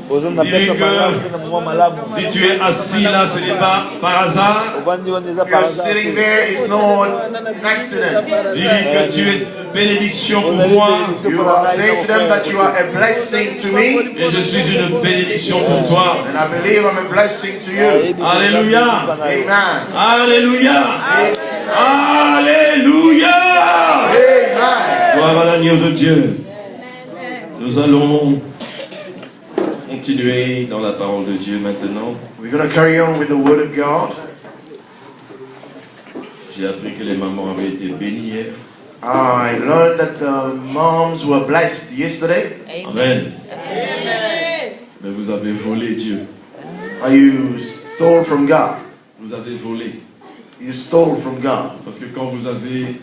Dis-lui que si tu es assis là, ce n'est pas par hasard. If you're sitting there, it's no accident. Dis-lui que tu es une bénédiction pour moi. You are saying to them that you are a blessing to me. Et je suis une bénédiction pour toi. And I believe I'm a blessing to you. Alléluia. Amen. Alléluia. Alléluia. Amen. Gloire à l'agneau de Dieu. Nous allons continuer dans la parole de Dieu maintenant. We're going to carry on with the word of God. J'ai appris que les mamans avaient été bénies hier. I learned that the moms were blessed yesterday. Amen. Mais vous avez volé Dieu. You stole from God. Vous avez volé. You stole from God. Parce que quand vous avez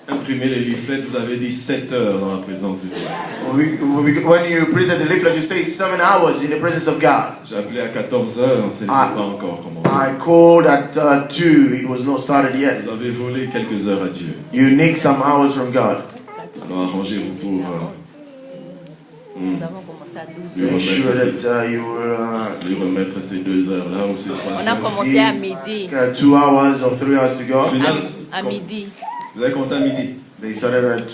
imprimé les leaflets, vous avez dit 7 heures dans la présence de Dieu. When you printed the leaflet, you say 7 hours in the presence of God. J'ai appelé à 14 heures, ce n'était pas encore commencé. I called at 2, it was not started yet. Vous avez volé quelques heures à Dieu. You nicked some hours from God. Alors arrangez-vous pour Nous avons commencé à 12 Make heures. sure that you will lui remettre ces 2 heures là ou ces 3 On a heures. commencé à midi. 2 hours or 3 hours to go. Final, À midi. vous avez commencé à midi. They started at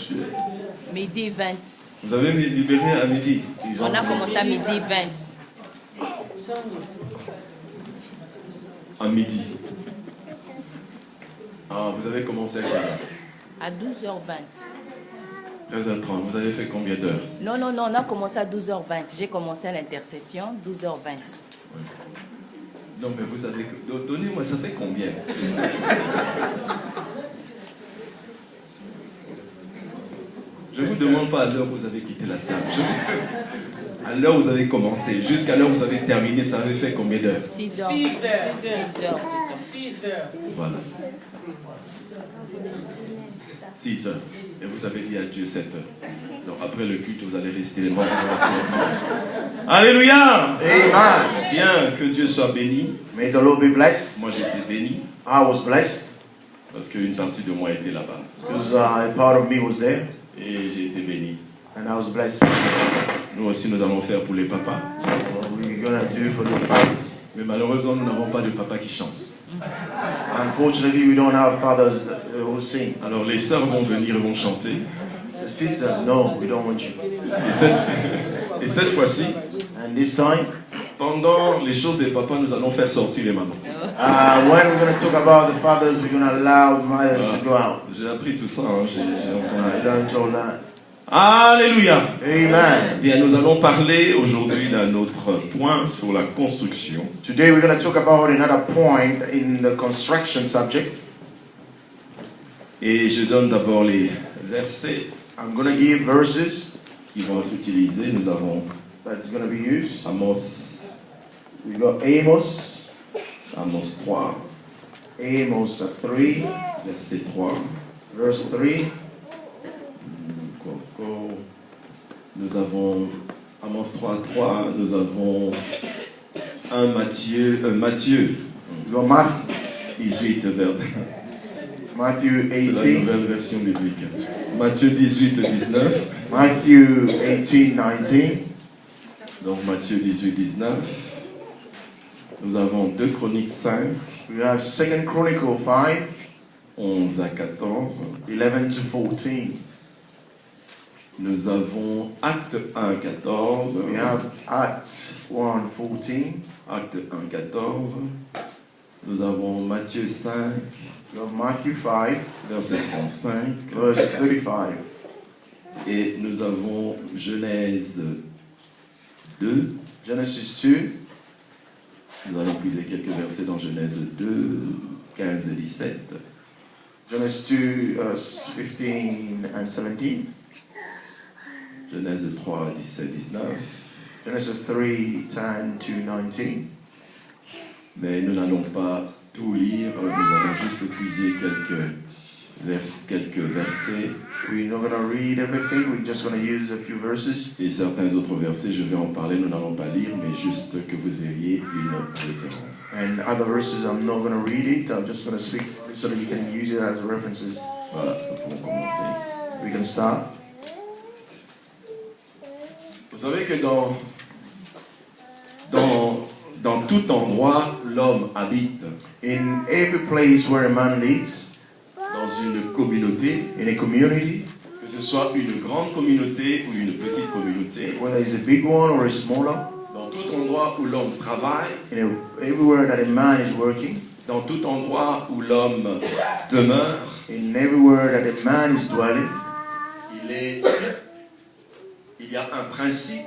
Midi 20. Vous avez libéré à midi. On a commencé à midi 20. À midi. Ah, vous avez commencé à quelle heure? À 12h20. 13h30. Vous avez fait combien d'heures? Non, on a commencé à 12h20. J'ai commencé à l'intercession, 12h20. Non, mais vous avez... Donnez-moi, ça fait combien? Je ne vous demande pas à l'heure où vous avez quitté la salle. À l'heure où vous avez commencé, jusqu'à l'heure où vous avez terminé, ça avait fait combien d'heures? 6 heures. 6 heures. Voilà. 6 heures. Et vous avez dit à Dieu 7 heures. Donc après le culte, vous allez rester les morts. Alléluia! Amen. Bien, que Dieu soit béni. May the Lord be blessed. Moi j'étais béni. I was blessed Parce qu'une partie de moi était là-bas. because a part of me was there, Et j'ai été béni. and I was blessed. Nous aussi, nous allons faire pour les papas. What we're gonna do for the fathers. Mais malheureusement, nous n'avons pas de papa qui chante. Unfortunately, we don't have fathers who sing. Alors les sœurs vont venir et vont chanter. The sister, no, we don't want you. Et cette fois-ci, And this time, pendant les choses des papas, nous allons faire sortir les mamans. when we're gonna talk about the fathers, we're gonna allow mothers to go out. J'ai appris tout ça, hein, j'ai I entendu. don't all that. Alléluia. Amen. Bien, nous allons parler aujourd'hui d'un autre point sur la construction. Today we're going to talk about another point in the construction subject. Et je donne d'abord les versets I'm going to give verses qui vont être utilisés. Nous avons that are going to be used. Amos, We got Amos, Amos 3, Amos 3, verset 3. verse 3. Nous avons Amos 3, 3. Nous avons Matthieu We got Matthew, 18, verset. Matthew C'est la 18, nouvelle version biblique. Matthieu 18, 19. Matthew 18, 19. Donc Matthieu 18, 19. Nous avons 2 Chroniques 5, We have 2 Chronicle 5, 11 à 14. 11 to 14. Nous avons Acte 1, 14. We have Acts 1, 14. Acte 1, 14. Nous avons Matthieu 5, We have Matthew 5, verset 35. verse 35. Et nous avons Genèse 2. Genesis 2. Nous allons puiser quelques versets dans Genèse 2, 15 et 17. Genesis 2, 15 and 17. Genèse 3, 17, 19. Genesis 3, 10 to 19. Mais nous n'allons pas tout lire, nous allons juste puiser quelques versets. We're not going to read everything, we're just going to use a few verses. Et certains autres versets, je vais en parler, nous n'allons pas lire, mais juste que vous ayez une référence. And other verses, I'm not going to read it, I'm just going to speak so that you can use it as references. Voilà, nous pouvons commencer. We can start. Vous savez que dans dans tout endroit où l'homme habite, in every place where a man lives, dans une communauté, in a community, que ce soit une grande communauté ou une petite communauté, whether it's a big one or a smaller, dans tout endroit où l'homme travaille, everywhere that a man is working, dans tout endroit où l'homme demeure, in everywhere that a man is dwelling, il y a un principe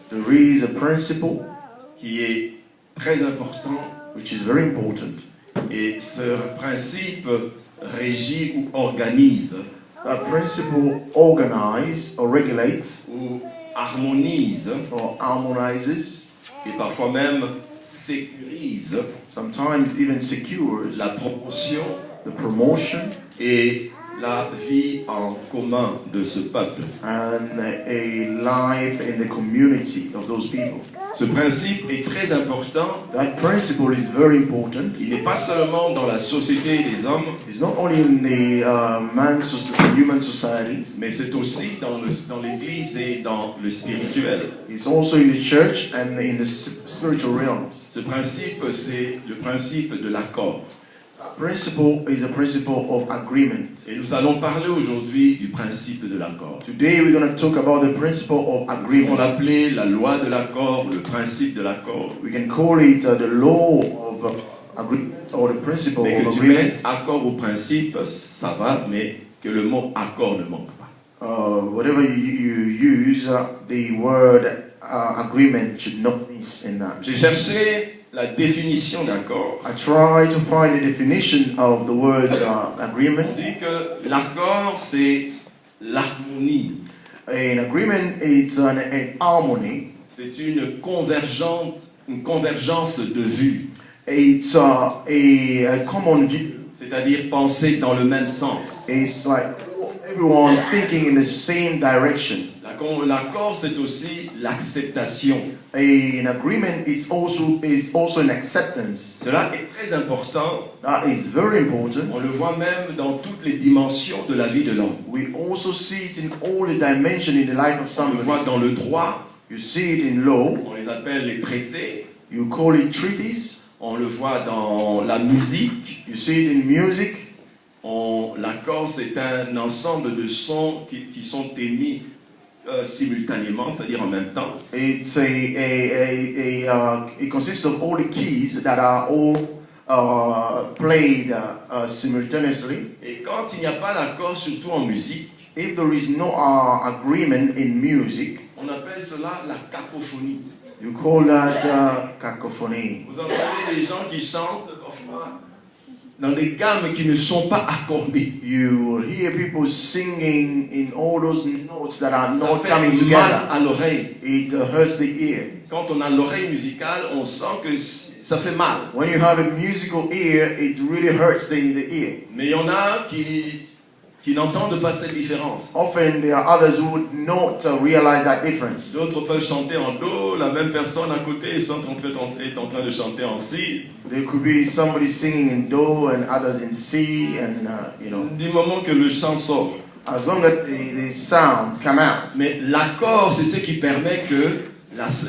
there is a principle qui est très important, which is very important. et ce principe régit ou organise That principle organizes or regulates ou harmonise or harmonizes, et parfois même sécurise sometimes even secures la promotion the promotion et la vie en commun de ce peuple. and a life in the community of those people. Ce principe est très important. That principle is very important. Il n'est pas seulement dans la société des hommes, It's not only in the human society, mais c'est aussi dans l'Église et dans le spirituel. it's also in the church and in the spiritual realm. Ce principe, c'est le principe de l'accord. Principle is a principle of agreement. Et nous allons parler aujourd'hui du principe de l'accord. Today we're going to talk about the principle of On agreement. l'appelait la loi de l'accord, le principe de l'accord. We can call it the law of agreement or the principle Mais que of tu agreement. mettes accord au principe, ça va, mais que le mot accord ne manque pas. Whatever you use, the word agreement should not miss in that. J'ai cherché la définition d'accord. I try to find a definition of the word On agreement. dit que l'accord, c'est l'harmonie. An agreement is an harmony. C'est une convergence de vues. It's a common view. C'est-à-dire penser dans le même sens. It's like everyone thinking in the same direction. L'accord, c'est aussi l'acceptation. An agreement is also an acceptance. Cela est très important. That is very important. On le voit même dans toutes les dimensions de la vie de l'homme. We also see it in all the dimensions in the life of On le voit somebody. dans le droit, You see it in law. on les appelle les traités. You call it treaties. On le voit dans la musique. You see it in music. L'accord, c'est un ensemble de sons qui sont émis simultanément, c'est-à-dire en même temps. It's it consists of all the keys that are all played simultaneously. Et quand il n'y a pas d'accord, surtout en musique, If there is no agreement in music, on appelle cela la cacophonie. you call that cacophony. Vous entendez des gens qui chantent parfois dans des gammes qui ne sont pas accordées. You will hear people singing in all those notes that are Ça not fait coming mal together. à l'oreille. It hurts the ear. Quand on a l'oreille musicale, on sent que ça fait mal. When you have a musical ear, it really hurts the ear. Mais il y en a qui n'entendent pas cette différence. Often there are others who would not realize that difference. D'autres peuvent chanter en do, la même personne à côté est en train de chanter en si. There could be somebody singing in do and others in C, and Du moment que le chant sort. as long as the sound come out. Mais l'accord, c'est ce qui permet que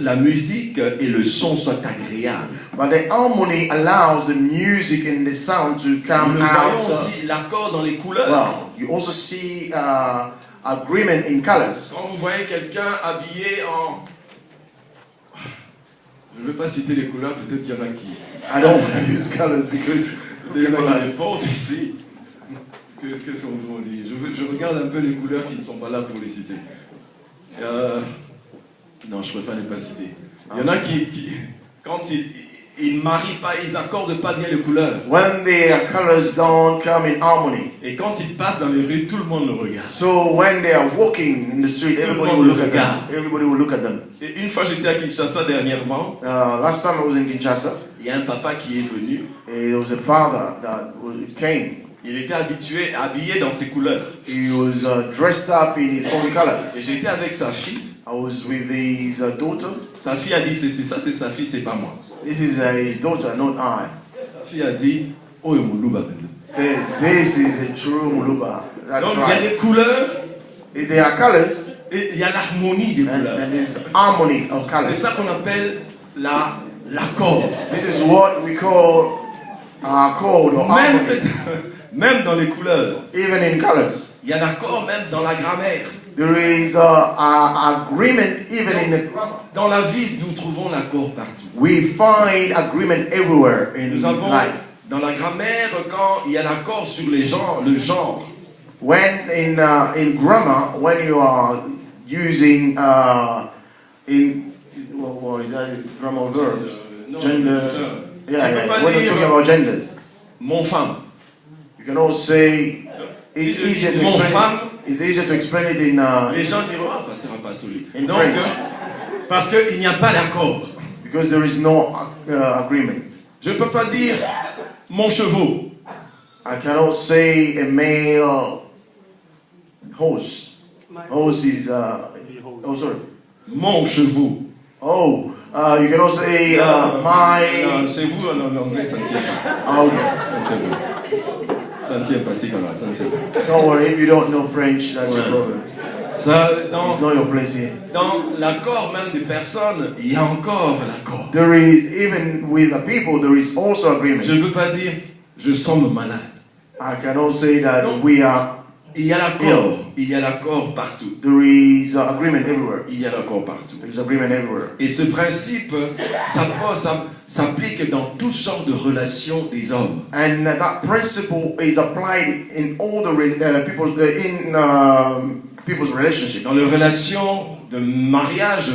la musique et le son soient agréables. But the harmony allows the music and the sound to Nous come voyons out. aussi l'accord dans les couleurs. Well, you also see agreement in colors. Quand vous voyez quelqu'un habillé en... Je ne veux pas citer les couleurs, peut-être qu'il y en a qui... I don't want to use colors because Peut-être qu'il y en a qui les portent ici. Qu'est-ce qu'on vous dit? Je regarde un peu les couleurs qui ne sont pas là pour les citer. Non, je préfère ne pas citer. Il y en a qui quand ils marient pas, ils accordent pas bien les couleurs. when the colors don't come in harmony. Et quand ils passent dans les rues, tout le monde le regarde. So when they are walking in the street, everybody will look at them. Everybody will look at them. Et une fois j'étais à Kinshasa dernièrement, Last time I was in Kinshasa, il y a un papa qui est venu. there was a father that came. Il était habillé dans ses couleurs. He was dressed up in his own color. Et j'étais avec sa fille. I was with his daughter. Sa fille a dit, c'est ça, c'est sa fille, c'est pas moi. This is his daughter, not I. Sa fille a dit, oh, Moulouba. This is the true Muluba. That's Donc il y a right. des couleurs There are colors et il y a l'harmonie des couleurs. and there's harmony of C'est colors. ça qu'on appelle la l'accord. This is what we call code or harmony. Même dans les couleurs. Even in colors. Il y a l'accord même dans la grammaire. There is agreement even in the grammar. Dans la vie, nous trouvons l'accord partout. We find agreement everywhere in Nous avons life. dans la grammaire quand il y a l'accord sur les genres, le genre. When in grammar, when you are using what is that? Grammar verbs, No, gender. Tu Yeah, peux pas yeah. When you're dire, talking about genders, mon femme. you can also say it's Si je easier dis to mon explain. femme, It's easier to explain it in les gens diront ah bah, ça va pas solide. In Donc French. parce qu'il n'y a pas d'accord. because there is no agreement. Je ne peux pas dire mon chevaux. I cannot say a male horse. Horse is oh sorry. Mon chevaux. Oh, you cannot say my. Non, chez vous en anglais ça ne tient pas. Okay. Ça ne tient pas. Ça ne tient pas, Tikala, ça ne tient pas. Don't worry, if you don't know French, that's your Ouais. problem. Ça, It's not your place here. dans l'accord même des personnes, il y a encore l'accord. There is, even with the people, there is also agreement. Je ne peux pas dire je tombe malade. I cannot say that No. we are. Il y a l'accord. Il y a l'accord partout. There is agreement everywhere. Il y a l'accord partout. There is agreement everywhere. Et ce principe s'applique dans tout genre de relations des hommes. And that principle is applied in all the people's relationships. Dans les relations de mariage,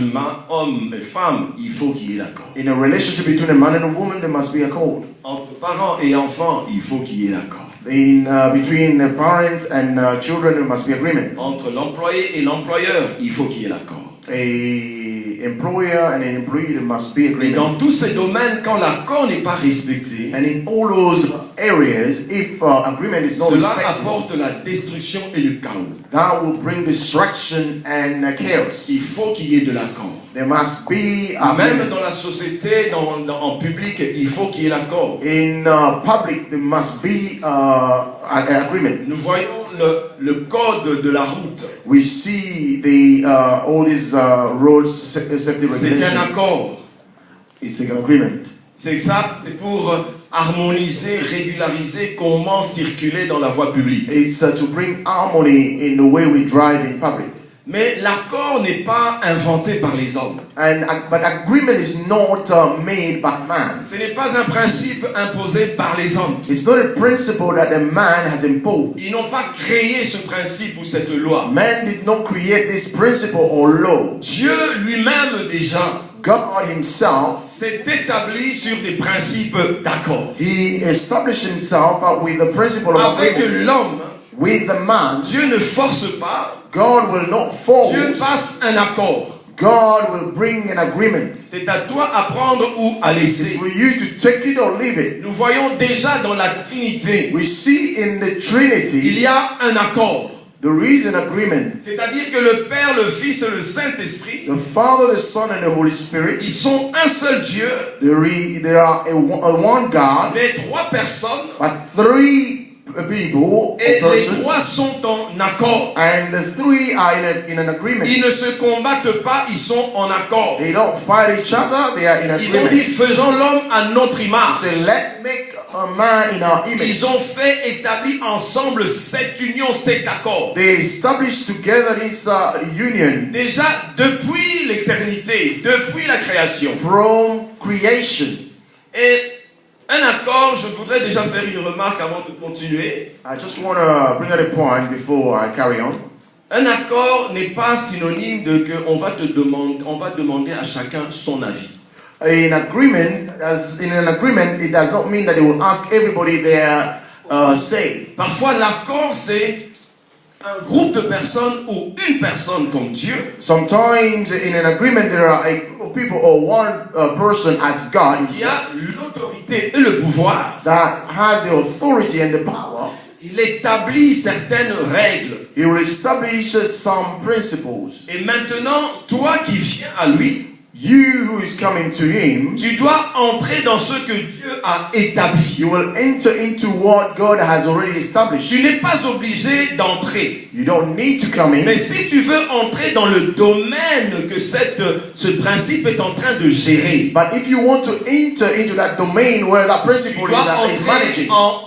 homme et femme, il faut qu'il y ait l'accord. In a relationship between a man and a woman, there must be a code. Entre parents et enfants, il faut qu'il y ait l'accord. In between parents and children, there must be agreement. Entre l'employé et l'employeur, il faut qu'il y ait l'accord. A employer and an employee, there must be Mais agreement. dans tous ces domaines, quand l'accord n'est pas respecté, And in all those areas, if agreement is not cela respected, apporte la destruction et le chaos. that will bring destruction and chaos. Il faut qu'il y ait de l'accord. There must be Même agreement. dans la société, en public, il faut qu'il y ait l'accord. In public, there must be an agreement. Nous voyons le code de la route. We see all these road safety C'est un regulations. accord. It's an agreement. C'est ça, c'est pour harmoniser, régulariser comment circuler dans la voie publique. It's to bring harmony in the way we drive in public. Mais l'accord n'est pas inventé par les hommes. But agreement is not made by man. Ce n'est pas un principe imposé par les hommes. It's not a principle that the man has imposed. Ils n'ont pas créé ce principe ou cette loi. Man did not create this principle or law. Dieu lui-même déjà God himself, s'est établi sur des principes d'accord. he established himself with the principle of Avec agreement. l'homme, With the man, Dieu ne force pas, God will not Dieu force. passe un accord. God will bring an agreement. C'est à toi à prendre ou à It's laisser. for you to take it or leave it. Nous voyons déjà dans la Trinité, We see in the il Trinity, y a un accord. there is an agreement. C'est-à-dire que le Père, le Fils et le Saint-Esprit, The Father, the Son, and the Holy Spirit, ils sont un seul Dieu, there are a one God, mais trois personnes, but three people, et les persons, trois sont en accord. and the three are in an agreement. Ils ne se combattent pas, ils sont en accord. They don't fight each other, they are in Ils ont dit, agreement. faisons l'homme à notre image. Say, let's make a man in our image. Ils ont fait établir ensemble cette union, cet accord. They established together this union Déjà depuis l'éternité, depuis la création. from creation. Et un accord, je voudrais déjà faire une remarque avant de continuer. I just want to bring out a point before I carry on. Un accord n'est pas synonyme de que on va demander à chacun son avis. In an agreement, it does not mean that they will ask everybody their say. Parfois, l'accord, c'est un groupe de personnes ou une personne comme Dieu Sometimes in an agreement, there are a group of people or one person as God qui himself a l'autorité et le pouvoir. that has the authority and the power. Il établit certaines règles. He will establish some principles. Et maintenant, toi qui viens à lui, You who is coming to him, tu dois entrer dans ce que Dieu a établi. you will enter into what God has already established. Tu n'es pas obligé d'entrer. You don't need to come in. Mais si tu veux entrer dans le domaine que ce principe est en train de gérer, But if you want to enter into that domain where that tu principle dois is entrer managing, en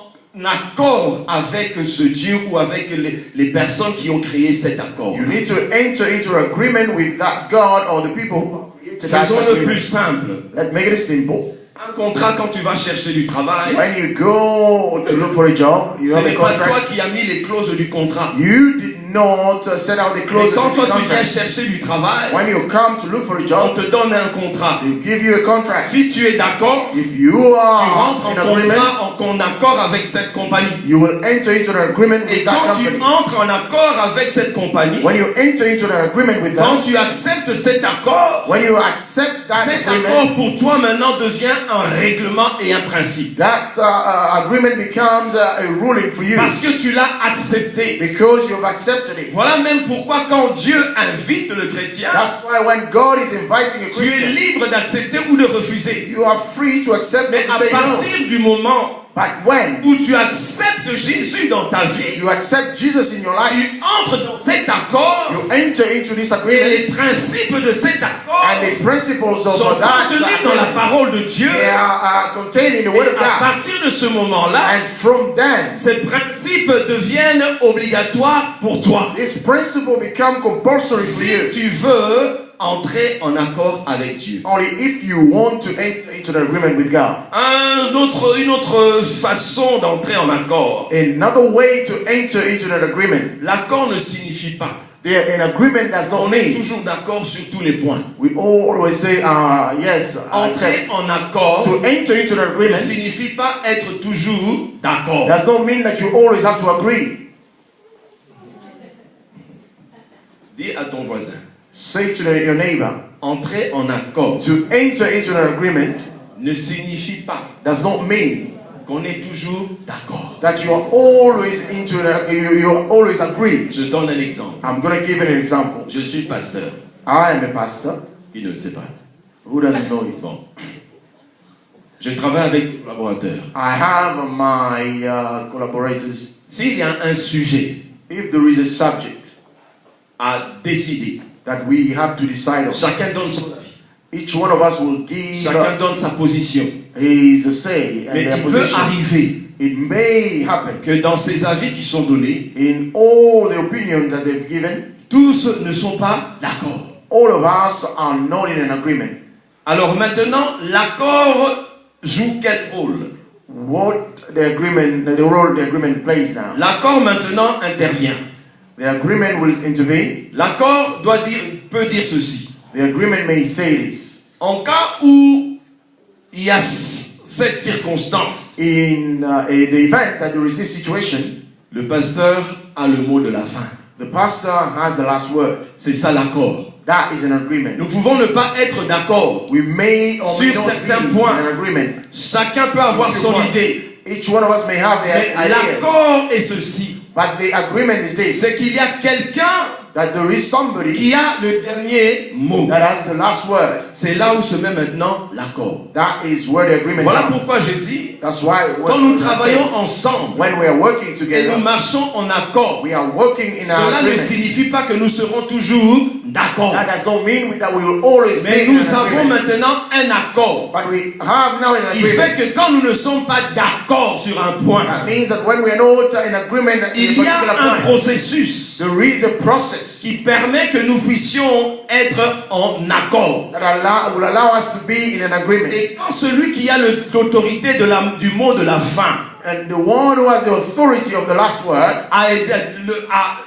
accord avec ce Dieu ou avec les personnes qui ont créé cet accord. you need to enter into agreement with that God or the people who have created that Faisons le plus agreement. simple. Let's make it simple. Un contrat, quand tu vas chercher du travail, When you go to look for a job, you ce have a n'est pas toi contract. qui as mis les clauses du contrat. You did not set out the Mais clauses quand of toi the tu viens contract. chercher du travail, When you come to look for a on job, te donne un contrat. they give you a contract. Si tu es d'accord, If you tu are rentres in en agreement, contrat, en accord avec cette compagnie. you will enter into an agreement Et with that quand tu company. entres en accord avec cette compagnie, When you enter into an agreement with quand them, tu acceptes cet accord, when you accept that cet agreement, accord pour toi maintenant devient un règlement et un principe. that agreement becomes a ruling for you Parce que tu l'as accepté. because you've accepted it. Voilà même pourquoi quand Dieu invite le chrétien, That's why when God is inviting a tu es Christian, libre d'accepter ou de refuser. you are free to accept Mais or to à say no. partir du moment But when où tu acceptes Jésus dans ta vie, you accept Jesus in your life, tu entres dans cet accord you enter into this et agreement, les principes de cet accord and the principles of sont that contenus dans la agreement, parole de Dieu. they are contained in the Word Et of à God. partir de ce moment-là, And from then, ces principes deviennent obligatoires pour toi. this principle become compulsory for Si you. tu veux entrer en accord avec Dieu. Only if you want to enter into an agreement with God. Une autre façon d'entrer en accord. Another way to enter into an agreement. L'accord ne signifie pas. An agreement does not On est mean toujours d'accord sur tous les points. we always say yes. Entrer en accord To enter into an ne agreement signifie pas être toujours d'accord. does not mean that you always have to agree. Dis à ton voisin, Say to your neighbor, entrer en accord to enter into an agreement ne signifie pas does not mean qu'on est toujours d'accord. that you are always you always agree. Je donne un exemple. I'm going to give an example. Je suis pasteur. I am a pastor. Qui ne le sait pas? Who doesn't know it? Bon. Je travaille avec des collaborateurs. I have my collaborators. S'il y a un sujet If there is a subject à décider, that we have to decide on, chacun donne son avis. each one of us will give Chacun donne sa position. his say and Mais their il peut position. arriver It may happen que dans ces avis qui sont donnés, in all the opinions that they've given, tous ne sont pas d'accord. all of us are not in an agreement. Alors maintenant, l'accord joue quel rôle? What the role the agreement plays now. L'accord maintenant intervient. The agreement will intervene. L'accord peut dire ceci. The agreement may say this. En cas où il y a cette circonstance, In the event that there is this situation, le pasteur a le mot de la fin. the pastor has the last word. C'est ça l'accord. That is an agreement. Nous pouvons ne pas être d'accord. We may or may Sur not certains be points. in an agreement. Chacun peut avoir son idée. Each one of us may have Mais their idea. l'accord est ceci. But the agreement is this, C'est qu'il y a quelqu'un that there is somebody qui a le dernier mot. that has the last word. C'est là où se met maintenant l'accord. That is where the agreement Voilà comes. pourquoi je dis, That's why quand nous travaillons ensemble when we are working et together, nous marchons en accord, we are working in an cela ne agreement. signifie pas que nous serons toujours d'accord. That does not mean that we will always Mais be in nous an avons agreement. maintenant un accord. But we have now an Il agreement. fait que quand nous ne sommes pas d'accord sur un point, That means that when we are not in agreement in a il y particular a un point, processus there is a process qui permet que nous puissions être en accord. that will allow us to be in an agreement. Et quand celui qui a l'autorité du mot de la fin, And the one who has the authority of the last word,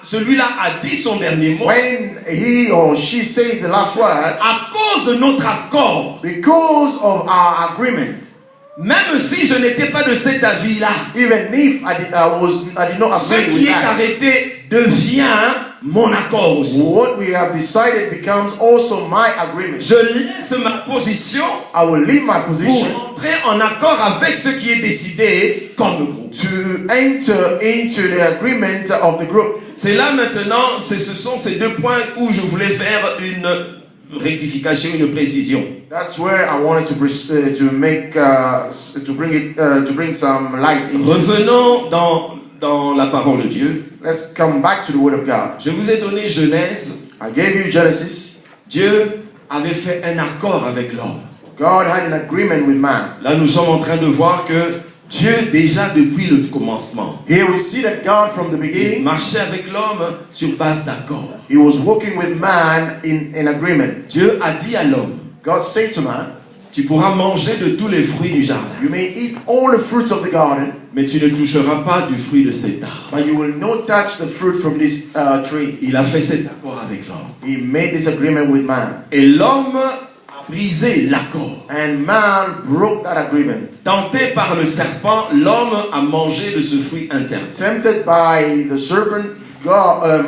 celui-là a dit son dernier mot, when he or she says the last word, à cause de notre accord, because of our agreement, même si je n'étais pas de cet avis-là, even if I did not ce agree qui with est that, arrêté devient mon accord aussi. what we have decided becomes also my agreement. Je laisse ma position I will leave my position pour entrer en accord avec ce qui est décidé comme le groupe. to enter into the agreement of the group. C'est là maintenant, ce sont ces deux points où je voulais faire rectification, une précision. That's where I wanted to bring some light into. Revenons dans la parole de Dieu. Let's come back to the Word of God. Je vous ai donné Genèse. I gave you Genesis. Dieu avait fait un accord avec l'homme. God had an agreement with man. Là, nous sommes en train de voir que Dieu, déjà depuis le commencement, Here we see that God from the beginning, marchait avec l'homme sur base d'accord. He was walking with man in agreement. Dieu a dit à l'homme, God said to man, tu pourras manger de tous les fruits du jardin, you may eat all the fruits of the garden, mais tu ne toucheras pas du fruit de cet arbre. but you will not touch the fruit from this tree. Il a fait cet accord avec l'homme. He made this agreement with man. Et l'homme a brisé l'accord. And man broke that agreement. Tenté par le serpent, l'homme a mangé de ce fruit interdit. Tempted by the serpent,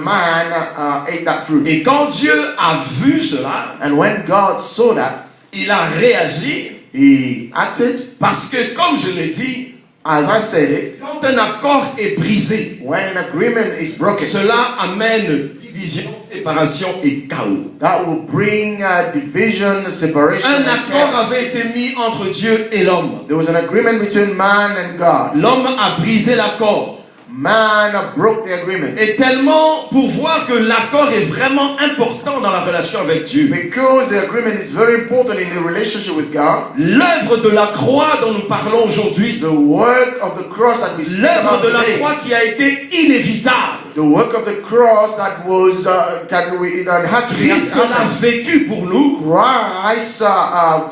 man ate that fruit. Et quand Dieu a vu cela, And when God saw that, il a réagi He acted. parce que, comme je l'ai dit, As I said it, quand un accord est brisé, when an agreement is broken, cela amène division, séparation et chaos. that will bring division, separation, Un and accord chaos. avait été mis entre Dieu et l'homme. There was an agreement between man and God. L'homme a brisé l'accord. Man broke the agreement. Et tellement pour voir que l'accord est vraiment important dans la relation avec Dieu. Because the agreement is very important in the relationship with God. L'œuvre de la croix dont nous parlons aujourd'hui, The work of the cross that we speak l'œuvre about de la today. croix qui a été inévitable. The work of the cross that was that had to be Christ l'a vécu pour nous, Christ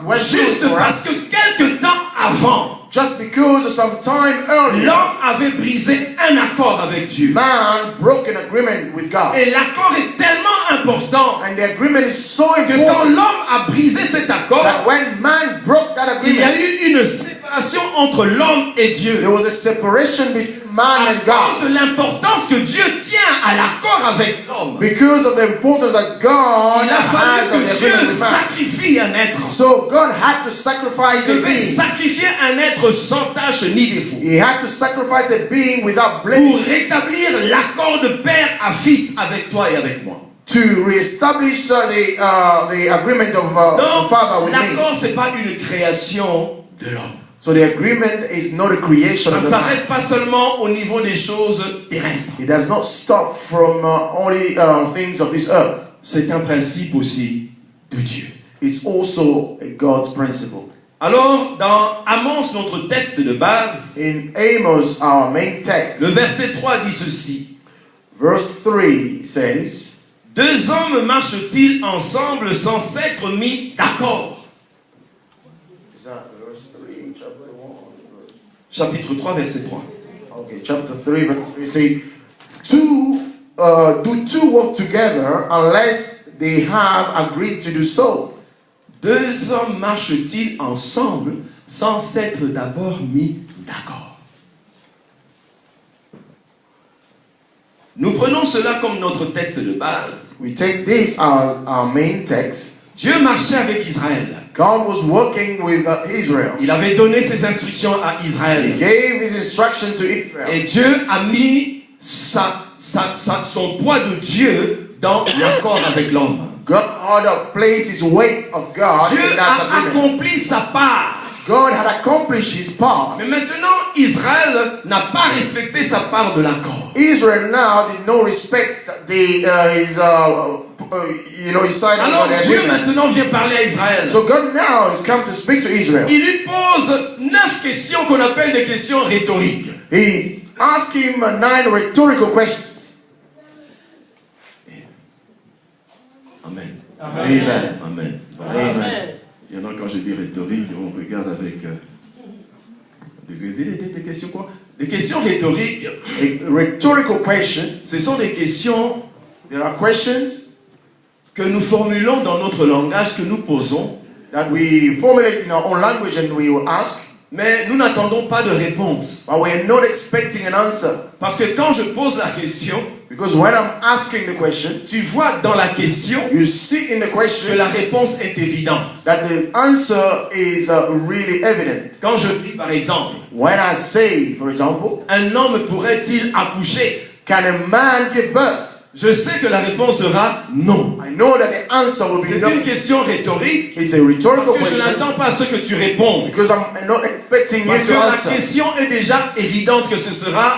went juste through for parce us. que quelque temps avant, Just because some time earlier, l'homme avait brisé un accord avec Dieu. man broke an agreement with God. Et l'accord est tellement important And the agreement is so que quand important l'homme a brisé cet accord, that when man broke that il y a agreement, eu une séparation entre l'homme et Dieu. there was a separation between man À and God. cause de l'importance que Dieu tient à l'accord avec l'homme, Because of the importance that God il a has fallu of que the Dieu agreement with man. sacrifie un être. So God had to sacrifice Il a devait being. sacrifier un être sans tache ni défaut He had to sacrifice a being without pour blemish rétablir l'accord de père à fils avec toi et avec moi. to reestablish the agreement of the Donc, Father with me. l'accord, ce n'est pas une création de l'homme. So the agreement is not a creation Ça of ne the man. s'arrête pas seulement au niveau des choses terrestres. It does not stop from only things of this earth. C'est un principe aussi de Dieu. It's also a God's principle. Alors, dans Amos, notre texte de base, In Amos, our main text, le verset 3 dit ceci. verse 3 says, Deux hommes marchent-ils ensemble sans s'être mis d'accord? is that verse 3, chapter 1? Chapitre 3, verset 3. Okay, chapter 3, verse 3 say, do two work together unless they have agreed to do so? Deux hommes marchent-ils ensemble sans s'être d'abord mis d'accord? Nous prenons cela comme notre texte de base. We take this as our main text. Dieu marchait avec Israël. God was working with Israel. Il avait donné ses instructions à He Israël. gave his instruction to Israel. Et Dieu a mis son poids de Dieu dans l'accord avec l'homme. God had placed his weight of God Dieu in that a agreement. accompli sa part. God had accomplished his part. Mais maintenant, Israël n'a pas respecté sa part de l'accord. Israel now did not respect his side Alors of the Dieu agreement. maintenant vient parler à Israël. So God now has come to speak to Israel. Il lui pose 9 questions qu'on appelle des questions rhétoriques. He asked him 9 rhetorical questions. Amen. Amen. Amen. Amen. Il y en a quand je dis rhétorique, on regarde avec des questions quoi? Des questions rhétoriques, A rhetorical question. ce sont des questions There are questions que nous formulons dans notre langage, que nous posons, that we formulate in our own language and we will ask, mais nous n'attendons pas de réponse. but we are not expecting an answer. Parce que quand je pose la question, Because when I'm asking the question, tu vois dans la question you see in the que question la réponse est évidente. that the answer is really evident. Quand je dis par exemple, When I say, for example, un homme pourrait-il accoucher? can a man give birth? Je sais que la réponse sera non. I know that the answer will be C'est no. une question rhétorique. It's a rhetorical Parce que je question n'attends pas à ce que tu répondes. because I'm not expecting you Parce que to la answer. question est déjà évidente que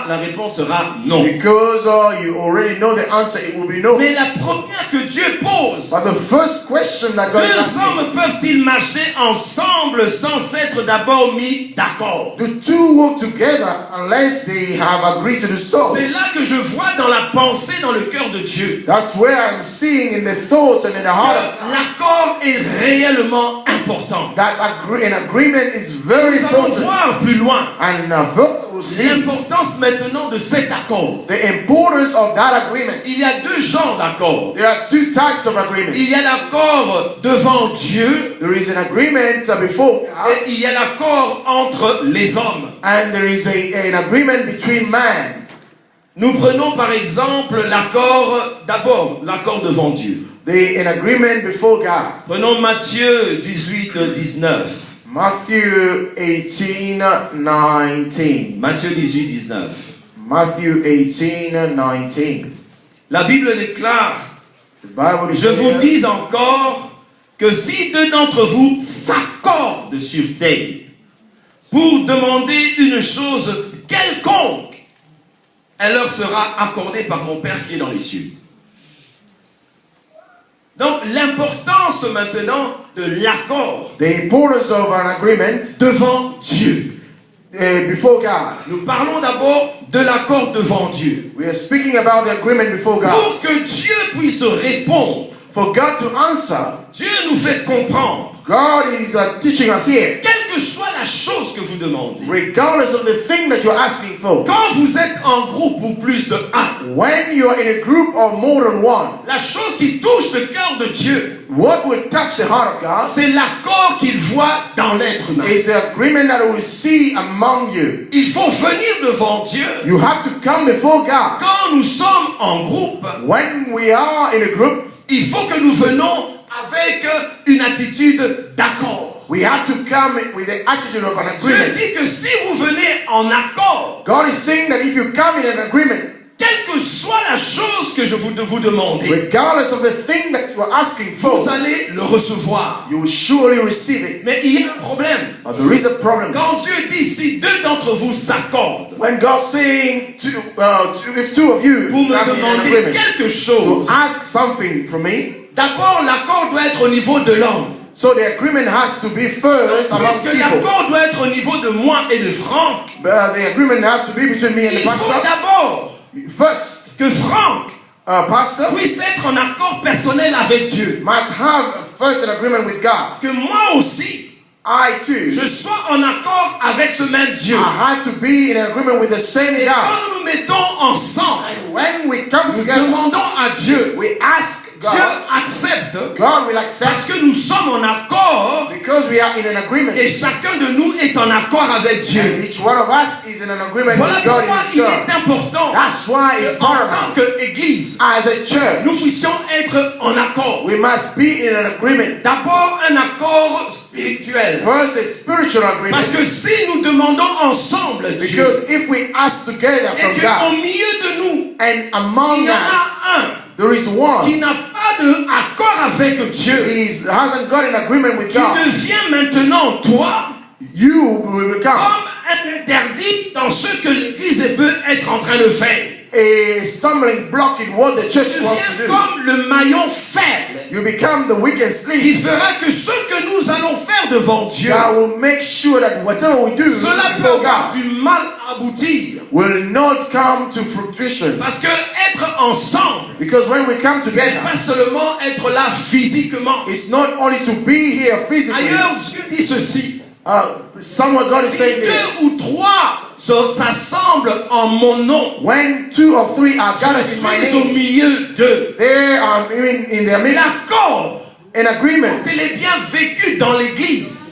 la réponse sera non. Because you already know the answer, it will be no. Mais la première que Dieu pose, But the first question that God is deux asking, hommes peuvent-ils marcher ensemble sans être d'abord mis d'accord? do two work together unless they have agreed to do so? C'est là que je vois dans la pensée, dans le cœur de Dieu, That's where I'm seeing in the thoughts and in the heart que l'accord est réellement important. that an agreement is very Nous allons important. voir plus loin And we'll see l'importance maintenant de cet accord. the importance of that agreement. Il y a deux genres d'accords. There are two types of agreement. Il y a l'accord devant Dieu There is an agreement before God, et il y a l'accord entre les hommes. and there is an agreement between man. Nous prenons par exemple l'accord devant Dieu. An agreement before God. Prenons Matthieu 18, 19. Matthew 18:19. Matthieu 18, 19. Matthew 18:19. La Bible déclare, The Bible is je vous clear. dis encore que si deux d'entre vous s'accordent sur terre pour demander une chose quelconque, elle leur sera accordée par mon Père qui est dans les cieux. Donc l'importance maintenant de l'accord The importance of an agreement devant Dieu. Before God. Nous parlons d'abord de l'accord devant Dieu. We are speaking about the agreement before God. Pour que Dieu puisse répondre, For God to answer, Dieu nous fait comprendre, God is teaching us here. quelle que soit la chose que vous demandez, Regardless of the thing that you're asking for, quand vous êtes en groupe ou plus de un, when you are in a group or more than one, la chose qui touche le cœur de Dieu, what will touch the heart of God c'est l'accord qu'il voit dans l'être humain. is the agreement that we see among you. Il faut venir devant Dieu You have to come before God. quand nous sommes en groupe. When we are in a group, Il faut que nous venons avec une attitude d'accord. we have to come with the attitude of an Dieu agreement. dit que si vous venez en accord, God is saying that if you come in an agreement, quelle que soit la chose que je vous demandez, regardless of the thing that you are asking for, vous allez le recevoir. you will surely receive it. Mais il y a un problème. But there is a problem. Quand Dieu dit si deux d'entre vous s'accordent When God's saying, if two of you pour me come in an demander agreement quelque to chose, ask something from me, d'abord l'accord doit être au niveau de l'homme. so the agreement has to be first among Puisque people. l'accord doit être au niveau de moi et de Franck, The agreement has to be between me and the il faut pastor. d'abord First, que Franck pastor puisse être en accord personnel avec Dieu. must have first an agreement with God. Que moi aussi, I too, je sois en accord avec ce même Dieu. I have to be in agreement with the same Et God. quand nous nous mettons ensemble, And when we come nous together, demandons à Dieu, we ask Dieu God. accepte God will parce accept que nous sommes en accord because we are in an agreement. et chacun de nous est en accord avec Dieu. And each one of us is in an agreement Voilà with God in pourquoi His il turn. est important That's why it's qu'en tant paramount. qu'Église, As a church, nous puissions être en accord. we must be in an agreement. D'abord un accord spirituel. First, a spiritual Parce agreement. que si nous demandons ensemble Dieu, Because if we ask together et from qu'au God, milieu de nous, and il among y en us, a un there is qui one, n'a pas d'accord avec Dieu, he hasn't got an agreement with tu God, deviens maintenant, toi, you will become comme un interdit dans ce que l'Église peut être en train de faire. a stumbling block in what the church Tu wants deviens to do. comme le maillon faible You become the weakest qui link fera que ce que nous allons faire devant Dieu, that will make sure that whatever we do cela peut before avoir God du mal à aboutir. will not come to fruition. Parce que être ensemble, Because when we come c'est together, pas seulement être là physiquement. it's not only to be here physically. Ailleurs, Dieu dit ceci. Somewhere God is Si saying deux this. ou trois s'assemblent en mon nom, When two or three are gathered je in my suis au name, milieu d'eux. they are in their midst. L'accord, An agreement. il est bien vécu dans l'église.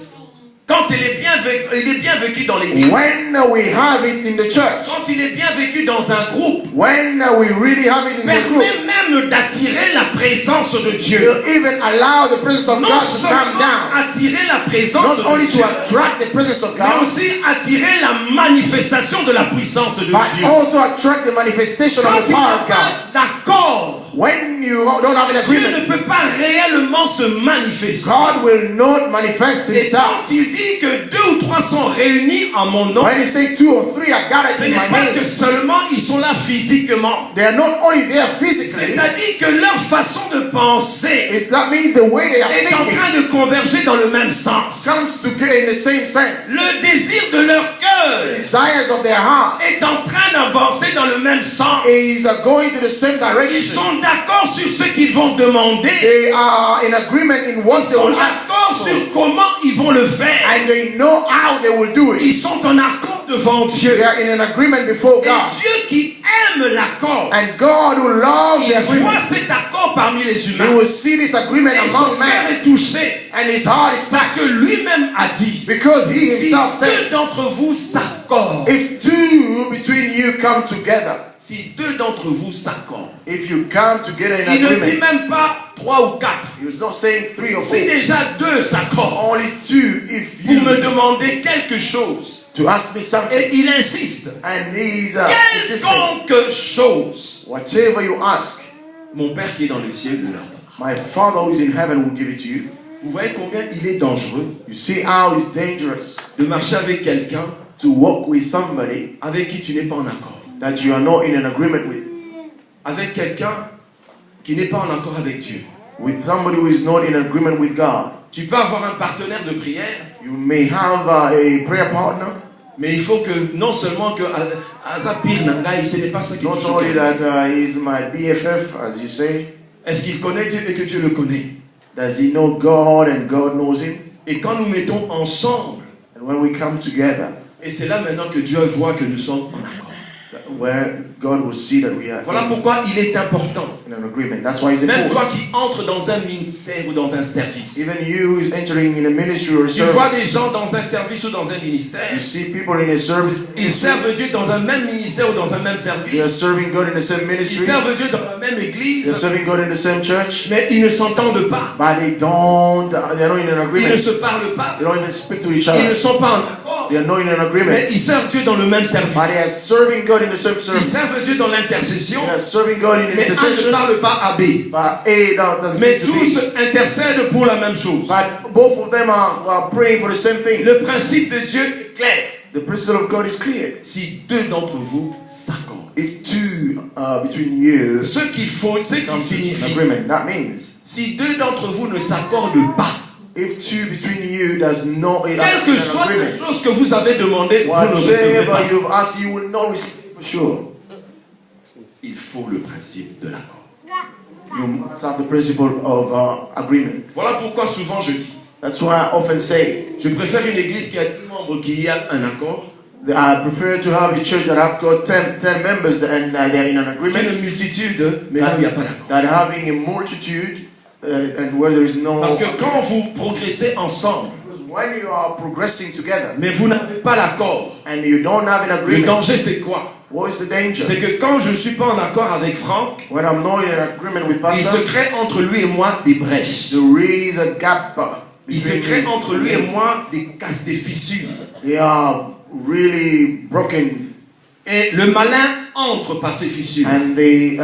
Quand il est bien vécu dans l'église. When we have it in the church, Quand il est bien vécu dans un groupe, when we really have it in the group, permet même d'attirer la présence de Dieu. will even allow the presence of Non God to come seulement down. attirer la présence not de only Dieu, to attract the presence of mais God, aussi attirer la manifestation de la puissance de but Dieu. also attract the manifestation Quand of the il n'y power a of God. pas d'accord, When you don't have an Dieu ne agreement, peut pas réellement se manifester. God will not manifest Et himself. quand il dit que 2 ou 3 sont réunis en mon nom, When he say 2 or 3 are ce gathered in n'est my pas name, que seulement ils sont là physiquement. they are not only there physically, C'est-à-dire que leur façon de penser that means the way they are est en thinking train de converger dans le même sens. comes together in the same sense. Le désir de leur cœur Desires of their heart est en train d'avancer dans le même sens. is going to the same Ils direction. sont d'accord sur ce qu'ils vont demander. They are in agreement in what Ils they sont will ask d'accord for, sur comment ils vont le faire. and they know how they will do it. Ils sont en accord devant Dieu. They are in an agreement before Et God. Dieu qui aime l'accord, And God who loves il the voit agreement, cet accord parmi les He humains. will see this agreement Et son among cœur men, est touché and his heart is parce que touched lui-même a dit, because He si Himself said, deux d'entre vous s'accordent, if 2 between you come together, si deux d'entre vous s'accordent, if you come together in il ne dit agreement, même pas 3 ou 4. He's not saying 3 or 4, Si déjà 2 s'accordent only 2 if pour me you demander quelque chose, to ask me something, et il insiste, and He's insisting, quelconque chose, whatever you ask, mon Père qui est dans les cieux le leur donnera. my Father who is in heaven will give it to you. Vous voyez combien il est dangereux You see how it's dangerous de marcher avec quelqu'un to walk with somebody avec qui tu n'es pas en accord. that you are not in an agreement Avec quelqu'un qui n'est pas en accord avec Dieu. with somebody who is not in agreement with God. Tu peux avoir un partenaire de prière, You may have a prayer partner, mais il faut que non seulement que Azapir Nangai, ce n'est pas ça qui not te only choque. that he's my BFF, as you say. Est-ce qu'il connaît Dieu et que Dieu le connaît? Does he know God and God knows him? Et quand nous mettons ensemble, And when we come together, et c'est là maintenant que Dieu voit que nous sommes en accord. where God will see that we are Voilà pourquoi il est important. in an agreement. That's why it's Même toi important. qui entres dans un ministère ou dans un service. Even you who is entering in a ministry or a Tu vois service, des gens dans un service ou dans un ministère. you see people in a service, Ils servent Dieu dans un même ministère ou dans un même they are service. serving God in the same Ils ministry, servent Dieu dans la même they're église. serving God in the same church, Mais ils ne s'entendent pas. but they're not in an Ils ne agreement. se parlent pas. They don't even speak to each Ils ne other. sont pas en accord. They are not in an agreement. Mais ils servent Dieu dans le même But they are service. serving God in the same Ils service. servent Dieu dans l'intercession. They are serving God in Mais un ne intercession. parle pas à B. But A doesn't Mais speak to tous B. intercèdent pour la même chose. But both of them are praying for the same thing. Le principe de Dieu est clair. The principle of God is clear. Si deux d'entre vous s'accordent. If 2 between you Ce qu'il faut, ce qui come to an signifie, agreement, that means si deux d'entre vous ne s'accordent pas, if 2 between you does not quelle que an soit la agreement, chose que vous avez demandé, vous ne recevrez pas. whatever you've asked, you will not receive for sure. Il faut le principe de l'accord. You must have the principle of agreement. Voilà pourquoi souvent je dis, That's why I often say je préfère une église qui a 10 membres qui y a un accord, that I prefer to have a church that have got 10 members and they're in an agreement, qu'une multitude, mais là il n'y a pas d'accord. that having a multitude and where there is no. Parce que quand vous progressez ensemble, Because when you are progressing together mais vous n'avez pas l'accord, and you don't have an le agreement, danger c'est quoi? what is the danger? C'est que quand je ne suis pas en accord avec Franck, When I'm not in an agreement with il se pastor, crée entre lui et moi des brèches. there is a gap Il se between crée me. entre lui et moi des casses, des fissures. They are really broken, Et le malin entre par ces fissures. and the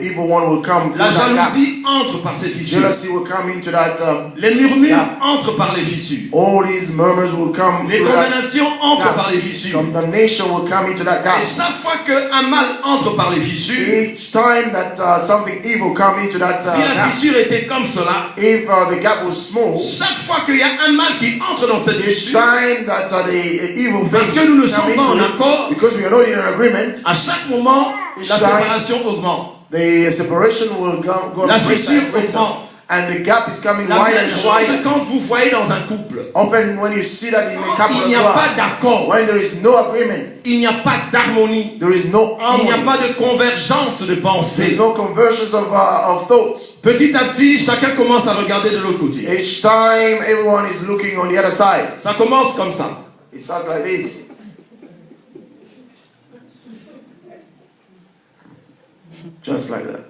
evil one will come through La that gap. jalousie entre par ces fissures. Jealousy will come into that. Les murmures Yeah. entrent par les fissures. All these murmurs will come Les through that. condamnations entrent gap. par les fissures. Condemnation will come into that Et gap. chaque fois qu'un mal entre par les fissures, Each time that something evil come into that si la gap, fissure était comme cela, if the gap was small, chaque fois qu'il y a un mal qui entre dans cette each fissure, time that the evil parce thing que nous ne come sommes pas en into it, accord, because we are not in an agreement, à chaque moment, la Each time- séparation augmente. the separation will go La greater fissure and greater. augmente. And the gap is coming La wider même and chose wider. quand vous voyez dans un couple. Often when you see that in a couple Il as n'y a pas well, d'accord. when there is no agreement, Il n'y a pas d'harmonie. there is no Il n'y a harmony, pas de convergence de there is pensée. no conversions of thoughts. Petit à petit, chacun commence à regarder de l'autre côté. Each time everyone is looking on the other side. Ça commence comme ça. It starts like this. Just like that.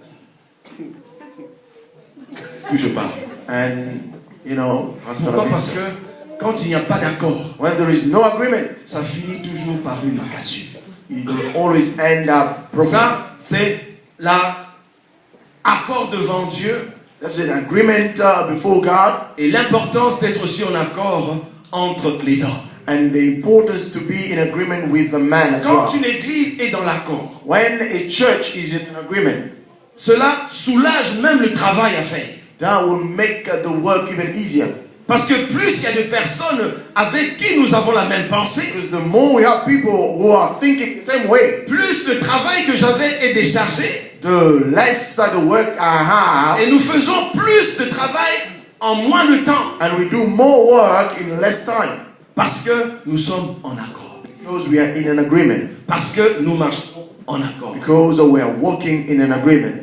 Puis je parle. And You know, hasta la Pourquoi? Parce vista. que quand il n'y a pas d'accord, When there is no agreement, ça finit toujours par une cassure. it will always end up broken. Ça, c'est l'accord devant Dieu That's an agreement before God, et l'importance d'être aussi en accord entre les hommes. and the importance to be in agreement with the man as Quand well. une église est dans l'accord, When a church is in agreement, cela soulage même le travail à faire. that will make the work even easier. Parce que plus il y a de personnes avec qui nous avons la même pensée, Because the more we have people who are thinking the same way, plus le travail que j'avais est déchargé the less the work I have, et nous faisons plus de travail en moins de temps and we do more work in less time. parce que nous sommes en accord, Because we are in an agreement. parce que nous marchons en accord. Because we are walking in an agreement.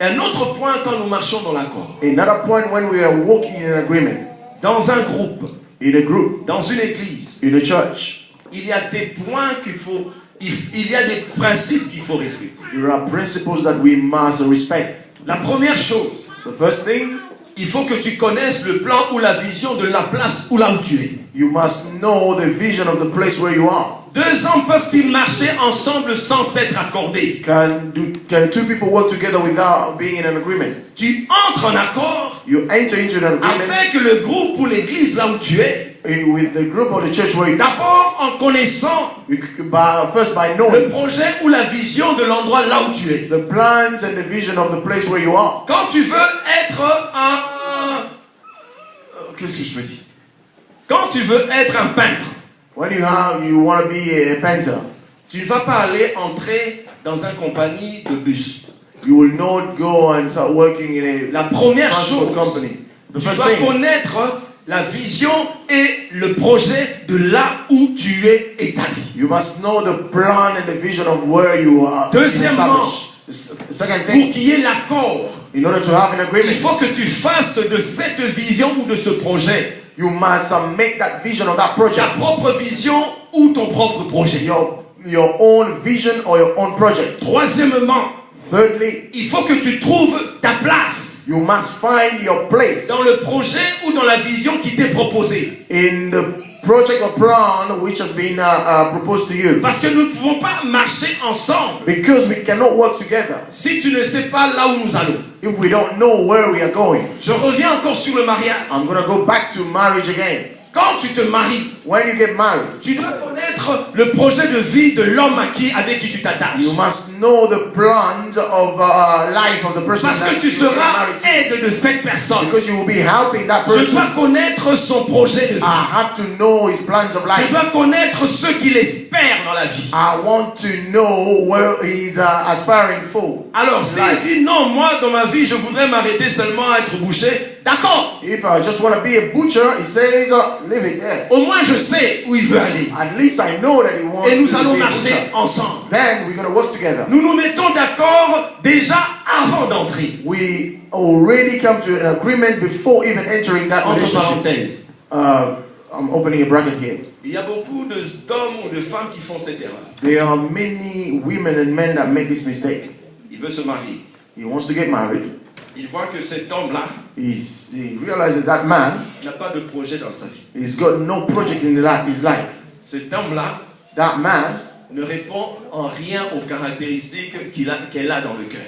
Un autre point quand nous marchons dans l'accord, Another point when we are walking in an agreement, dans un groupe, in a group, dans une église, in a church, il y a des points il y a des principes qu'il faut respecter. there are principles that we must respect. La première chose, The first thing, il faut que tu connaisses le plan ou la vision de la place où là où tu es. you must know the vision of the place where you are. Deux hommes peuvent-ils marcher ensemble sans s'être accordés? Can two people work together without being in an agreement? Tu entres en accord You enter into an agreement afin que le groupe ou l'église là où tu es, with the group or the church where you d'abord en connaissant first by le knowing projet ou la vision de l'endroit là où tu es. the plans and the vision of the place where you are. Quand tu veux être qu'est-ce que je peux dire? Quand tu veux être un peintre, When you want to be a painter, tu ne vas pas aller entrer dans une compagnie de bus. you will not go and start working in La a première transport chose, company. The tu first dois thing, connaître la vision et le projet de là où tu es établi. you must know the plan and the vision of where you are Deuxièmement, established. The second pour thing, qu'il y ait l'accord, in order to have an il agreement, faut que tu fasses de cette vision ou de ce projet you must make that vision of that ta project propre vision ou ton propre projet. your own vision or your own project. Troisièmement, Thirdly, il faut que tu trouves ta place you must find your place dans le projet ou dans la vision qui t'est proposée. in the project or plan which has been proposed to you. Parce que nous ne pouvons pas marcher ensemble Because we cannot work together si tu ne sais pas là où nous allons. if we don't know where we are going. Je reviens encore sur le mariage. I'm going to go back to marriage again. Quand tu te maries, When you get married, tu dois connaître le projet de vie de l'homme avec qui tu t'attaches. you must know the plans of life of the person Parce que that tu you are seras married to. aide de cette personne. Because you will be helping that Je person. dois connaître son projet de vie. I have to know his plans of Je life. dois connaître ce qu'il espère dans la vie. I want to know where he's aspiring for. Alors, s'il dit non, moi dans ma vie, je voudrais m'arrêter seulement à être boucher, d'accord. If I just want to be a butcher, he says, leave it there. Au moins, je sais où il veut aller. At least I know that he wants Et nous to allons be a marcher butcher. ensemble. Then we're going to work together. Nous nous mettons d'accord déjà avant d'entrer. We already come to an agreement before even entering that Entre relationship. parenthèses. I'm opening a bracket here. Il y a beaucoup d'hommes ou de femmes qui font cette erreur. There are many women and men that make this mistake. Il veut se marier. He wants to get married. Il voit que cet homme-là He realizes that man, n'a pas de projet dans sa vie. he's got no project in his life. Cet homme-là That man ne répond en rien aux caractéristiques qu'elle a dans le cœur.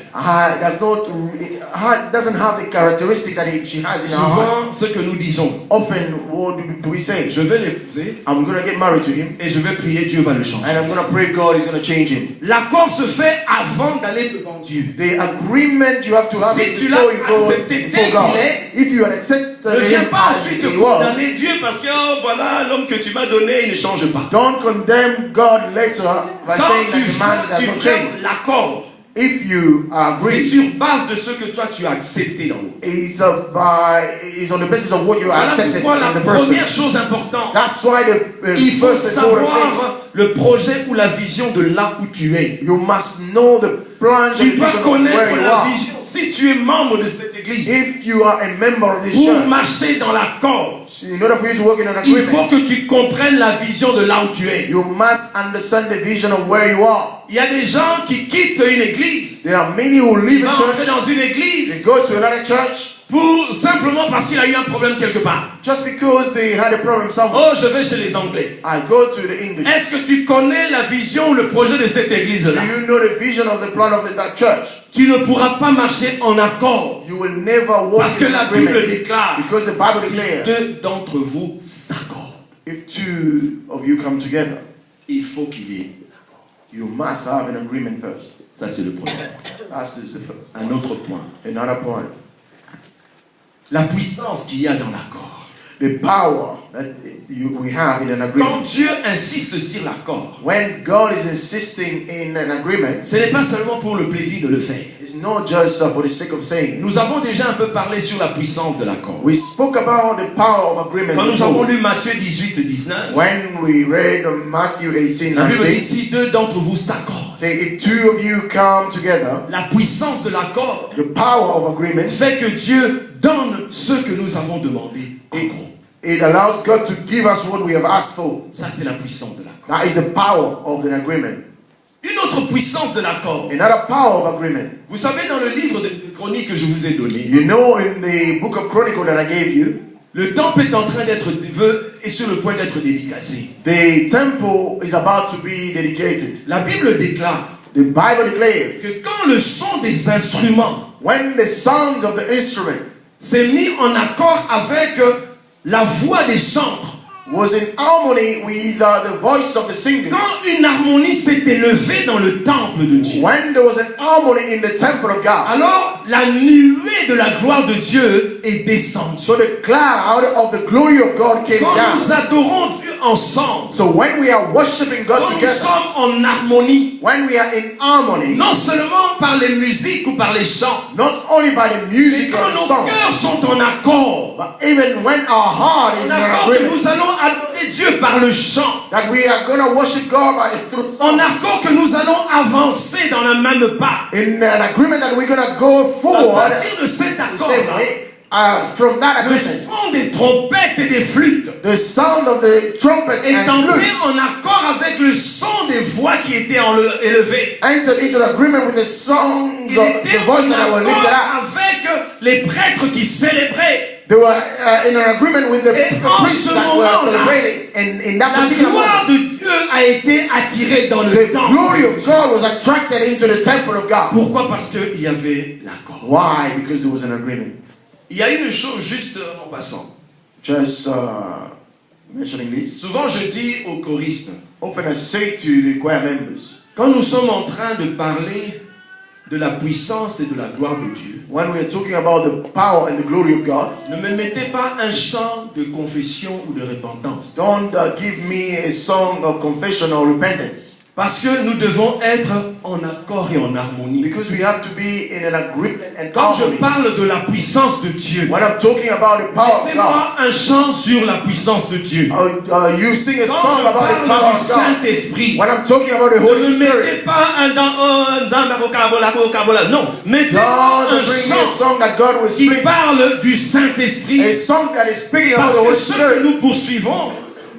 doesn't have the characteristic that she has in her heart. Souvent, ce que nous disons, Often, what do we say? je vais l'épouser I'm going to get married to him, et je vais prier, Dieu va le changer. and I'm going to pray God is going to change him. L'accord se fait avant d'aller devant Dieu. The agreement you have to have Si it tu before you l'as go accepté before tel God. qu'il est, If you had accepted Ne viens him pas as ensuite he te was, condamner Dieu parce que oh, voilà, l'homme que tu m'as donné, il ne change pas. don't condemn God later by Quand saying tu that the man does not fais change. l'accord, If you c'est agree, sur base de ce que toi tu as accepté dans l'autre. is on the basis of what you Voilà accepted pourquoi la in the person. première chose importante, That's why the il faut first important thing, savoir le projet ou la vision de là où tu es. you must know the plans and Tu dois vision of where connaître you la are. vision. Si tu es membre de cette église, If you are a member of this pour church, marcher dans l'accord, in order for you to work in an il faut agreement, que tu comprennes la vision de là où tu es. you must understand the vision of where you are. Il y a des gens qui quittent une église, There are many who ils leave vont a entrer church, dans une they église, go to another church, Simplement parce qu'il a eu un problème quelque part. Just because they had a problem somewhere. Oh, je vais chez les Anglais. I go to the English. Est-ce que tu connais la vision ou le projet de cette Do église-là? you know the vision of the plan of that church? Tu ne pourras pas marcher en accord. You will never walk Parce que in la Bible agreement. déclare, Because the Bible si declares, deux d'entre vous s'accordent, if two of you come together, il faut qu'il y ait. you must have an agreement first. Ça, c'est le premier. That's the first. Un autre point. Another point. La puissance qu'il y a dans l'accord. The power that we have in an Quand agreement. Dieu insiste sur l'accord, When God is insisting in an agreement, ce n'est pas seulement pour le plaisir de le faire. it's not just for the sake of saying. Nous avons déjà un peu parlé sur la puissance de l'accord. We spoke about the power of agreement Quand nous avons before. lu Matthieu 18, 19, When we read Matthew 18, la Bible dit 19, si deux d'entre vous s'accordent, say if two of you come together, la puissance de l'accord the power of agreement, fait que Dieu donne ce que nous avons demandé. En gros, it allows God to give us what we have asked for. ça c'est la puissance de l'accord. That is the power of an agreement. Une autre puissance de l'accord. Another power of agreement. Vous savez, dans le livre de Chroniques que je vous ai donné, You know, in the book of Chronicle that I gave you, le temple est en train est sur le point d'être dédicacé. the temple is about to be dedicated. La Bible déclare The Bible declares, que quand le son des instruments when the sound of the instrument s'est mis en accord avec la voix des chantres, was in harmony with the voice of the singers, quand une harmonie s'est élevée dans le temple de Dieu, when there was an harmony in the temple of God, alors la nuée de la gloire de Dieu est descendue. so the cloud of the glory of God came Quand down. nous adorons Dieu ensemble, So when we are worshiping God quand nous together, sommes en harmonie, when we are in harmony, non seulement par les musiques ou par les chants, not only by the mais music or quand the nos song, cœurs sont en accord, but even when our heart is en in accord que agreement, nous allons adorer Dieu par le chant, that we are going to worship God through en song, accord que nous allons avancer dans la même pas. in an agreement that we're going to go À forward partir de cet the same accord-là, way. From that le agreement, son des trompettes et des flûtes the sound of the trumpet est and entré flutes en accord avec le son des voix qui étaient élevées. entered into agreement with the songs Il of était the voice that en were lifted accord up. avec les prêtres qui célébraient. They were in an agreement with the Et en priests ce that were moment-là, celebrating. And in that La particular gloire moment, de Dieu a été attirée dans le the temple. glory of God was attracted into the temple of God. Pourquoi? Parce qu'il y avait l'accord. Why? Because there was an agreement. Il y a une chose juste en passant. Just mentioning this. Souvent je dis aux choristes, Often I say to the choir members, quand nous sommes en train de parler de la puissance et de la gloire de Dieu, when we are talking about the power and the glory of God, ne me mettez pas un chant de confession ou de repentance. don't give me a song of confession or repentance. Parce que nous devons être en accord et en harmonie. Because we have to be in an agreement and Quand je harmony. parle de la puissance de Dieu, When I'm talking about the power of God, mettez-moi un chant sur la puissance de Dieu. you sing a Quand song je about the parle power du of God. Saint-Esprit, When I'm talking about the ne Holy me Spirit, mettez pas un non, mettez God un bring me a chant song that God will qui speak. parle du Saint-Esprit. A song that is speaking about Parce the que Holy ce que Spirit. nous poursuivons,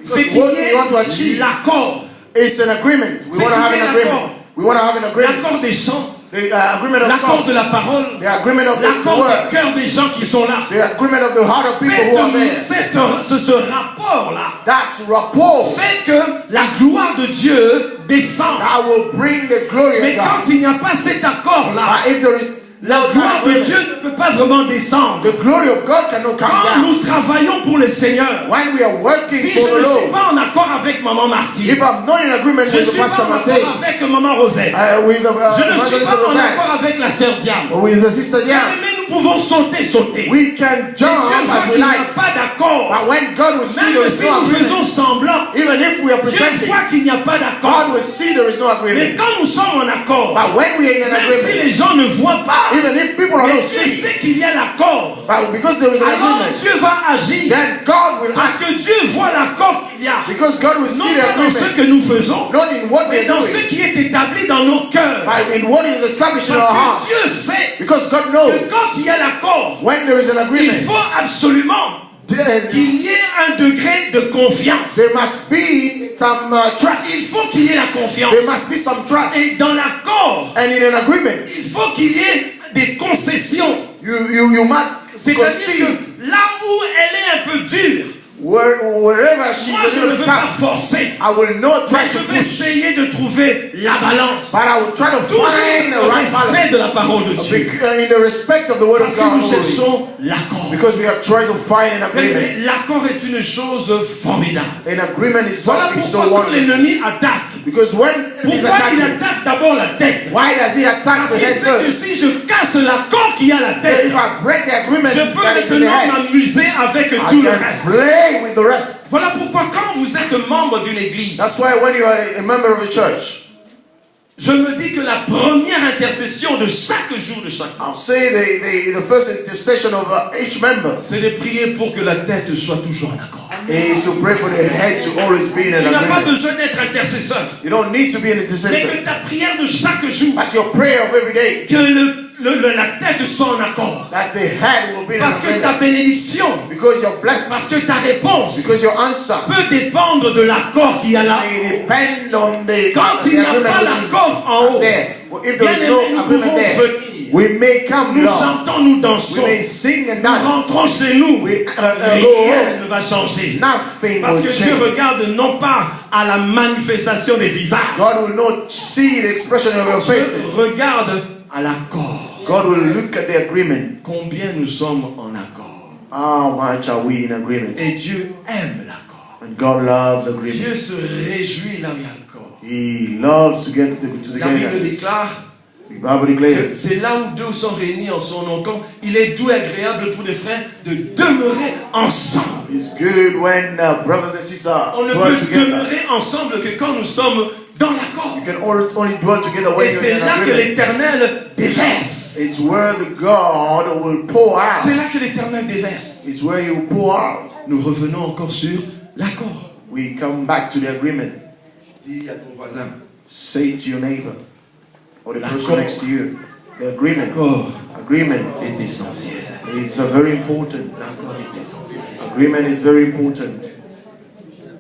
c'est qu'il what y we want to ait achieve. l'accord. It's an agreement. We C'est want to have qu'il y ait an agreement. l'accord. We want to have an agreement. L'accord des chants, The agreement of l'accord song. de la parole, The agreement of the l'accord word. du cœur des gens qui sont là. The agreement of the heart of people who are Faites there. ce rapport-là That's rapport. fait que la gloire de Dieu descend. That will bring the glory Mais of quand God. il n'y a pas cet accord-là, But if there is la no gloire de agreement, Dieu ne peut pas vraiment descendre. the glory of God cannot come Quand down. nous travaillons pour le Seigneur, When we are working si for je the ne suis Lord, pas en accord avec Maman Marty, if I'm not in agreement je ne with the suis pas Pastor en Matei, accord avec Maman Rosette, with the je ne suis evangelist pas en Rosanne, accord avec la sœur Diane, or with the sister Diane, mais nous pouvons sauter. we can Dieu jump voit as we qu'il n'y a like. pas d'accord. But when God will see there Même is si no nous faisons agreement, semblant, even if we are Dieu pretending, voit qu'il n'y a pas God d'accord. will see there is no Mais agreement. quand nous sommes en accord, But when we are in an même si agreement, les gens ne voient pas, even if people are mais not Dieu seeing, sait qu'il y a l'accord, but because there is an alors agreement, Dieu va agir. then God will Parce act. que Dieu voit l'accord qu'il y a. Because God will Non see the pas dans ce agreement, que nous faisons, not in what we mais are dans ce doing, qui est établi dans nos cœurs. but in what is established in our Parce heart. que Dieu sait Because God que knows quand il y a l'accord, when there is an il agreement, faut absolument then qu'il y ait un degré de confiance. there must be some trust. Il faut qu'il y ait la confiance. There must be some trust. Et dans l'accord, And in an agreement, il faut qu'il y ait des concessions. You must C'est-à-dire conceive que là où elle est un peu dure, wherever she's moi a je ne little veux pas tough. forcer. I will not try Mais je to vais push, essayer de trouver la balance. but I will try to Toujours find the au right respect de balance la parole de Dieu. in the respect of the word Parce of que God nous always. cherchons l'accord. Because we are trying to find an agreement. Mais l'accord est une chose formidable. An agreement is Voilà something so pourquoi quand wonderful. l'ennemi attaque, Because when he's pourquoi il attacking, attaque d'abord la tête? why does he attack Parce the qu'il head sait que first? si je casse l'accord qui a la So tête, if I break the agreement je peux that is in the maintenant head, m'amuser avec I tout le can reste. play with the rest. Voilà pourquoi quand vous êtes membre d'une église, That's why when you are a member of a church, je me dis que la première intercession de chaque jour de chaque mois, I'll say the first intercession of each member c'est de prier pour que la tête soit toujours en accord. is to pray for the head to always be in Tu an n'as pas agreement. besoin d'être intercesseur, You don't need to be an mais intercessor, que ta prière de chaque jour, but your prayer of every day, que la tête soit en accord. that the head will be in an Parce que ta agreement. bénédiction, Because your blessing, parce que ta réponse because your answer, peut dépendre de l'accord qu'il y a là. they depend on the Quand il n'y a pas agreement which is l'accord en haut, there. Well, if bien there is aimé, no nous agreement pouvons there, venir. we may come, Nous Lord. chantons, nous We dansons, may sing and nous dance. rentrons chez nous. We Rien ne va changer. Nothing Parce will que Dieu change. regarde non pas à la manifestation des visages. God will not see the expression of your Dieu faces. regarde à l'accord. God will look at the agreement. Combien nous sommes en accord. How much are we in agreement? Et Dieu aime l'accord. And God loves agreement. Dieu se réjouit là où il y a l'accord. He loves to get La Bible together. déclare The Bible que declares c'est là où deux sont réunis en son nom. Quand il est doux et agréable pour des frères de demeurer ensemble. it's good when brothers and sisters On ne dwell peut together. demeurer ensemble que quand nous sommes dans l'accord. You can only dwell together when Et you're c'est in là que agreement. l'Éternel déverse. It's where the God will pour C'est out. là que l'Éternel déverse. It's where you pour out. Nous revenons encore sur l'accord. We come back to the agreement. Dis à ton voisin, Say to your neighbor or the person L'accord. next to you, the agreement. l'accord Agreement. est essentiel. It's a very important. L'accord est essentiel. Agreement is very important.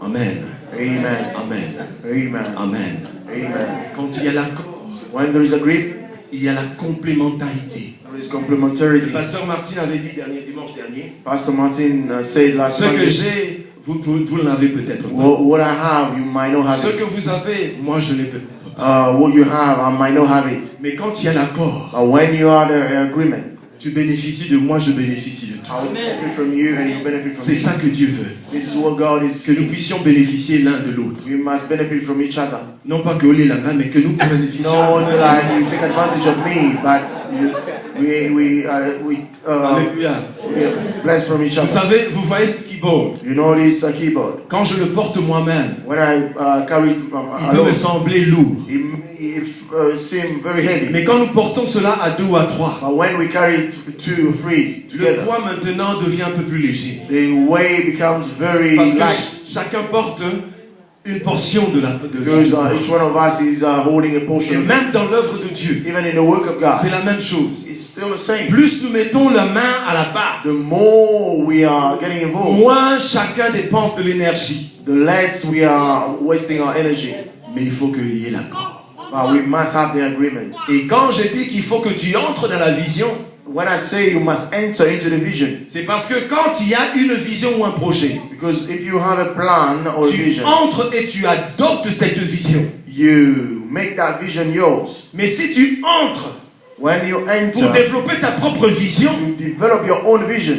Amen. Amen. Amen. Amen. Amen. Amen. Quand il y a l'accord, When there is agreement, il y a la complémentarité. there is complementarity. Pasteur Martin avait dit dimanche dernier, Pastor Martin said last ce que Sunday, j'ai, vous l'avez peut-être pas. what I have, you might not have Ce it. que vous avez, moi je l'ai peut-être pas. What you have, I might not have it. Mais quand il y a l'accord, But when you are the agreement, tu bénéficies de moi, je bénéficie de toi. I will benefit from you and you benefit from C'est me. ça que Dieu veut. This is what God is Que nous seeking. puissions bénéficier l'un de l'autre. We must benefit from each other. Non pas que Olé la main, mais que nous bénéficions. Not like you take advantage of me, but we Alléluia. are blessed from each Vous other. savez, vous voyez ce keyboard. You know this keyboard. Quand je le porte moi-même, When I carry it il peut me alone, sembler lourd. it seems very heavy. Mais quand nous portons cela à deux ou à trois, But when we carry it two or three le together, poids maintenant devient un peu plus léger. the weight becomes very Parce que light. chacun porte une portion de la Because each one of us is holding a Et portion of it. même dans l'œuvre de Dieu, Even in the work of c'est God, la même chose. it's still the same. Plus nous mettons la main à la pâte, The more we are getting involved, moins chacun dépense de l'énergie. the less we are wasting our energy. Mais il faut qu'il y ait l'accord. But we must have the agreement. Et quand je dis qu'il faut que tu entres dans la vision, When I say you must enter into the vision, c'est parce que quand il y a une vision ou un projet, because if you have a plan or a tu vision, entres et tu adoptes cette vision. you make that vision yours. Mais si tu entres When you pour enter développer ta propre vision, to develop your own vision,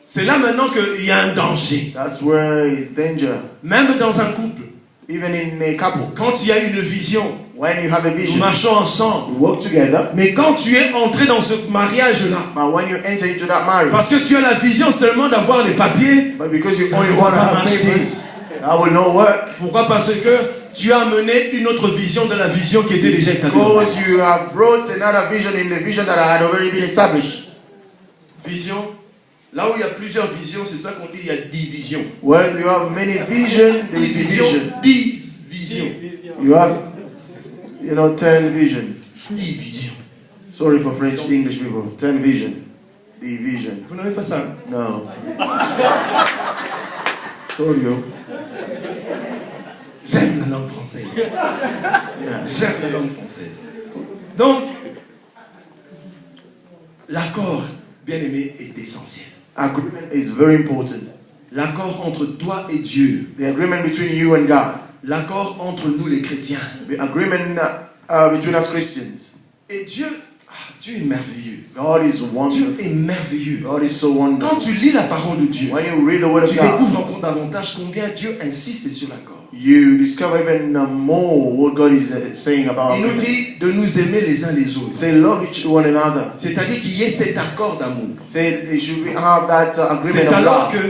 c'est là maintenant qu'il y a un danger. that's where is danger. Même dans un couple, Even in a couple, quand il y a une vision, when you have a nous vision, marchons ensemble. you work together. Mais quand tu es entré dans ce mariage-là, But when you enter into that marriage, parce que tu as la vision seulement d'avoir les papiers, but because you ça only ne want va to pas have marcher. papers, that will not work. Pourquoi? Parce que tu as amené une autre vision de la vision qui était déjà établie. Because you have brought another vision in the vision that had already been established. Vision. Là où il y a plusieurs visions, c'est ça qu'on dit, il y a division. Where you have many vision, there is Division, division. 10 visions. You have, 10 vision. Division. Sorry for French, English people. 10 vision. Division. Vous n'avez pas ça? No. Sorry, yo. J'aime la langue française. J'aime la langue française. Donc, l'accord bien-aimé, est essentiel. Agreement is very important. L'accord entre toi et Dieu, The agreement between you and God. l'accord entre nous les chrétiens. The agreement between us Christians. Et Dieu, Dieu est merveilleux. God is Dieu wonderful. est merveilleux. God is so Quand wonderful. tu lis la parole de Dieu, When you read the word of tu God, découvres encore davantage combien Dieu insiste sur l'accord. you discover even more what God is saying about Il nous agreement. dit de nous aimer les uns les autres. Say love each one another. C'est-à-dire qu'il y ait cet accord d'amour. Say they should have that agreement C'est of alors love. que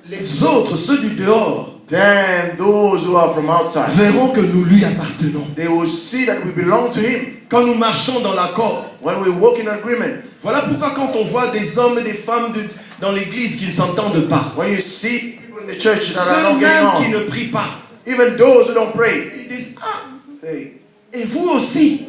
les autres, ceux du dehors, Then those who are from outside, verront que nous lui appartenons. they will see that we belong to Him. Quand nous marchons dans l'accord. When we walk in agreement. Voilà pourquoi quand on voit des hommes et des femmes dans l'église qui ne s'entendent pas, When you see people in the church that are not ceux getting même qui on, ne prient pas, even those who don't pray, ils disent say, et vous aussi.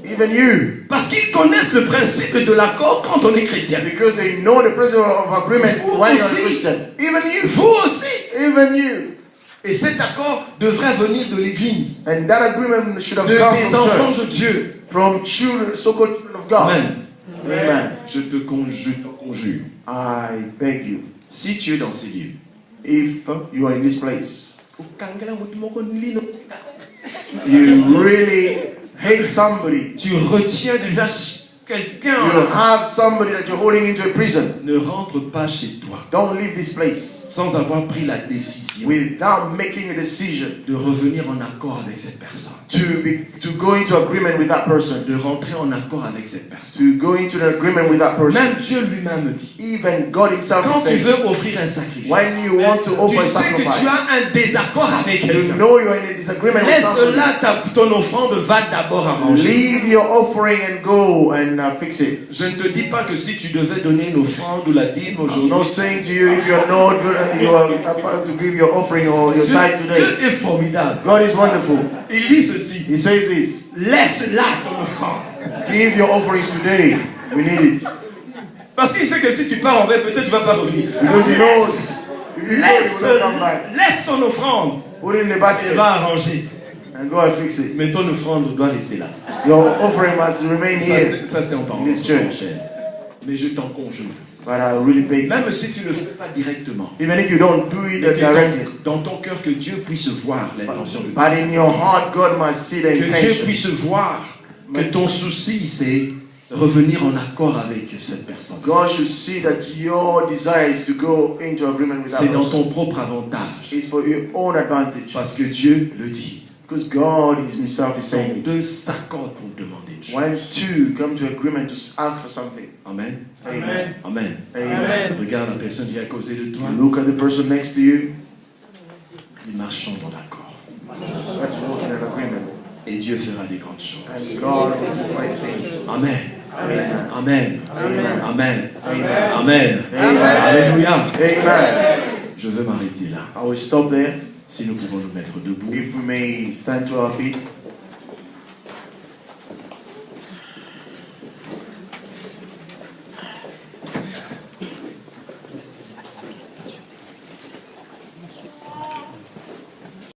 even you, Parce qu'ils connaissent le principe de l'accord quand on est chrétien. because they know the principle of agreement Vous when you're a aussi. Christian. Even you, Vous aussi. even you. Et cet accord devrait venir de l'église, And that agreement should have des come from enfants church, de Dieu. from children, so-called children of God. Amen. Amen. Je te conjure. I beg you, Si tu es dans ces lieux, if you are in this place, you really hate somebody, tu retiens déjà you quelqu'un, have somebody that you're holding into a prison, ne rentre pas chez toi don't leave this place sans avoir pris la décision without making a decision de revenir en accord avec cette personne, to go into agreement with that person, de rentrer en accord avec cette personne. to go into an agreement with that person. Même Dieu lui-même dit, Even God Himself quand is tu saying, veux offrir un sacrifice, when you want to tu offer a sais que tu sacrifice, as un désaccord avec you quelqu'un. know you're in a disagreement with Laisse somebody. là, ton offrande va d'abord arranger. Leave your offering and go and fix it. Je ne te dis pas que si tu devais donner une offrande ou la dîme I'm aujourd'hui, not saying to you if you're not good, you are about to give your offering or your tithe today. Dieu est formidable. God is wonderful. Il dit ceci, He says this. laisse là ton offrande. Give your offerings today. We need it. Parce qu'il sait que si tu pars en veille, peut-être tu ne vas pas revenir. Because He knows if you go, Laisse, you will not come back. laisse ton offrande. Put it in the Elle basket va arranger. and go and fix it. Mais ton offrande doit rester là. Your offering must remain here. Ça c'est en In this church. parenthèse. Mais je t'en conjure. But I really beg you. Même si tu ne le fais pas directement, Even if you don't do it mais que directly. dans ton cœur, que Dieu puisse voir l'intention de Dieu. But in your heart, God must see the Que Dieu intention. puisse voir que ton souci, c'est revenir en accord avec cette personne. God should see that your desire is to go into agreement with that C'est dans person. ton propre avantage. It's for your own advantage. Parce que Dieu le dit. Because God Himself is saying it. Deux s'accordent pour demander une chose. When two come to agreement to ask for something. Amen. Amen. Amen. Amen. Regarde la personne qui est à côté de toi. Look at the person next to you. Nous marchons dans l'accord. Let's walk in an agreement. Et Dieu fera des grandes choses. And God will do great things. Amen. Amen. Amen. Amen. Amen. Amen. Amen. Amen. Alléluia. Amen. Je veux m'arrêter là. I will stop there. Si nous pouvons nous mettre debout. If we may stand to our feet.